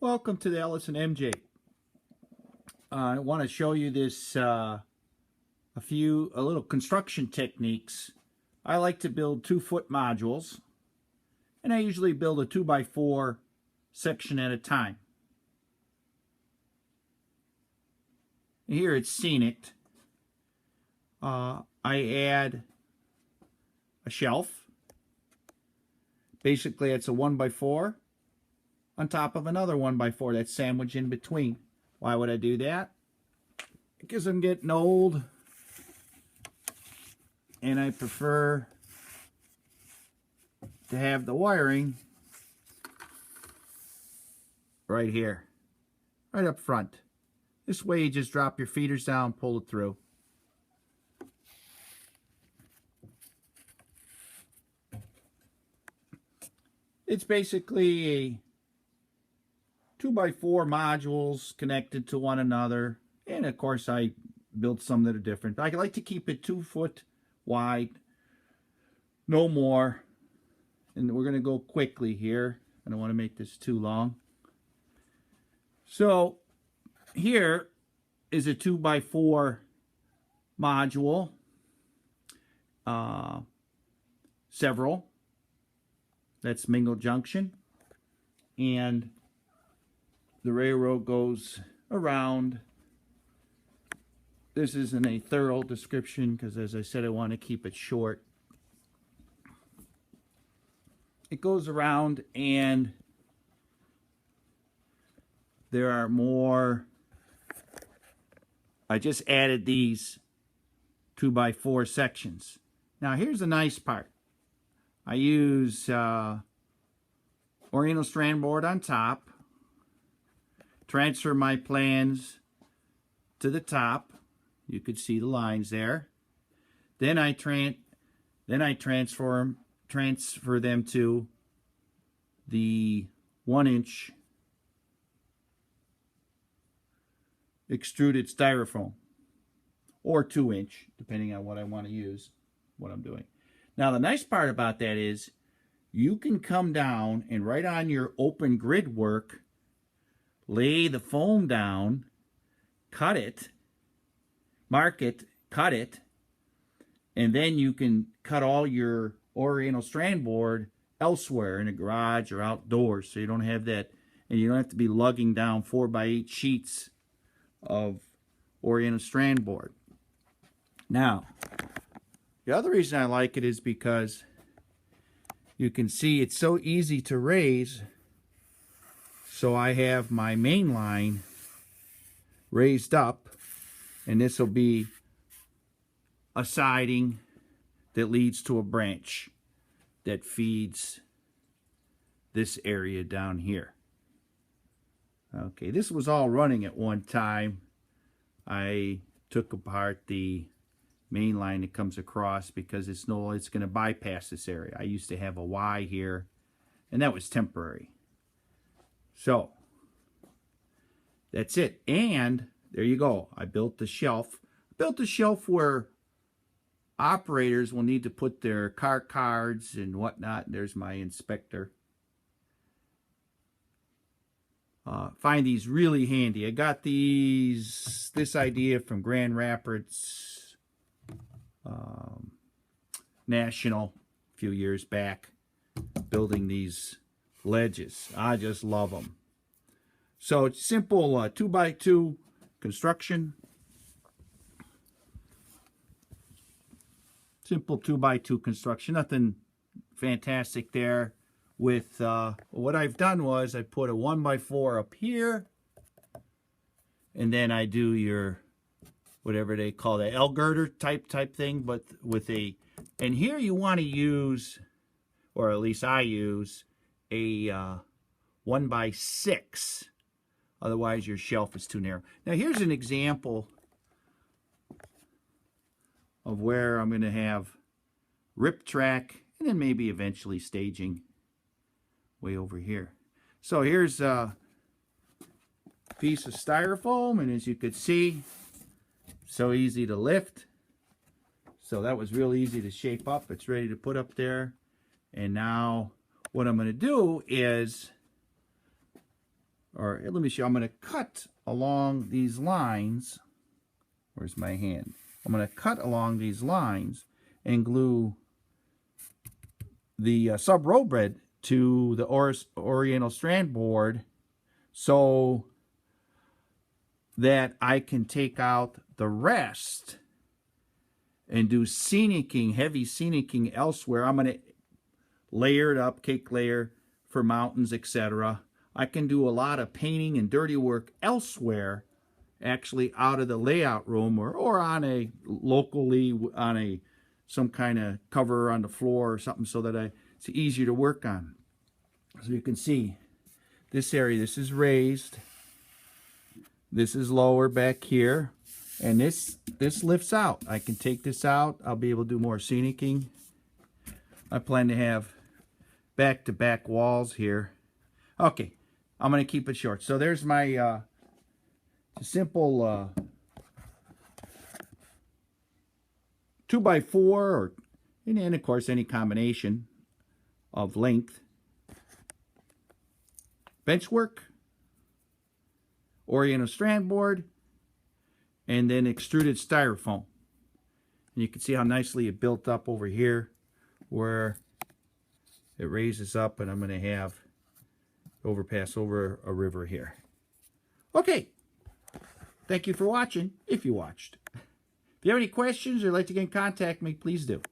Welcome to the LSMJ. I want to show you this a little construction techniques. I like to build 2-foot modules, and I usually build a 2x4 section at a time. Here it's scenic. I add a shelf. Basically, it's a 1x4 on top of another 1x4 that's sandwiched in between. Why would I do that? Because I'm getting old and I prefer to have the wiring right here, right up front. This way you just drop your feeders down, pull it through. It's basically a 2x4 modules connected to one another, and of course I built some that are different. I like to keep it 2 foot wide, no more. And we're going to go quickly here. I don't want to make this too long. So here is a 2x4 module, several. That's mingle junction, and the railroad goes around. This isn't a thorough description because, as I said, I want to keep it short. It goes around, and there are more. I just added these 2x4 sections. Now here's the nice part. I use Oriental strand board on top. Transfer my plans to the top. You could see the lines there. Then I transfer them to the 1-inch extruded styrofoam, or 2-inch, depending on what I want to use, what I'm doing. Now the nice part about that is you can come down and right on your open grid work, lay the foam down, cut it, mark it, cut it, and then you can cut all your Oriental strand board elsewhere in a garage or outdoors, so you don't have that, and you don't have to be lugging down 4x8 sheets of Oriental strand board. Now, the other reason I like it is because you can see it's so easy to raise. So I have my main line raised up, and this will be a siding that leads to a branch that feeds this area down here. Okay, this was all running at one time. I took apart the main line that comes across because it's going to bypass this area. I used to have a Y here, and that was temporary. So that's it, and there you go. I built the shelf. I built the shelf where operators will need to put their car cards and whatnot. There's my inspector. Find these really handy. I got this idea from Grand Rapids National a few years back, building these ledges. I just love them. So it's simple 2x2 construction. Simple 2x2 construction. Nothing fantastic there. With what I've done was I put a 1x4 up here, and then I do your whatever they call the L girder type thing, but with a, and here you want to use, or at least I use, a 1x6. Otherwise your shelf is too narrow. Now here's an example of where I'm going to have rip track and then maybe eventually staging way over here. So here's a piece of styrofoam, and as you could see, so easy to lift. So that was real easy to shape up. It's ready to put up there. And now what I'm going to do is or let me show you, I'm going to cut along these lines. Where's my hand? I'm going to cut along these lines and glue the sub row bed to the Oriental strand board so that I can take out the rest and do scenicking, heavy scenicking elsewhere. I'm going to layer it up, cake layer for mountains, etc. I can do a lot of painting and dirty work elsewhere, actually out of the layout room, or on a locally on a some kind of cover on the floor or something, so that it's easier to work on. So you can see this area, this is raised, this is lower back here, and this lifts out. I can take this out. I'll be able to do more scenicking. I plan to have back-to-back walls here. Okay, I'm going to keep it short. So there's my simple 2x4, and of course any combination of length. Benchwork, Oriental strand board, and then extruded styrofoam. And you can see how nicely it built up over here where it raises up, and I'm going to have overpass over a river here. Okay. Thank you for watching, if you watched. If you have any questions or like to get in contact with me, please do.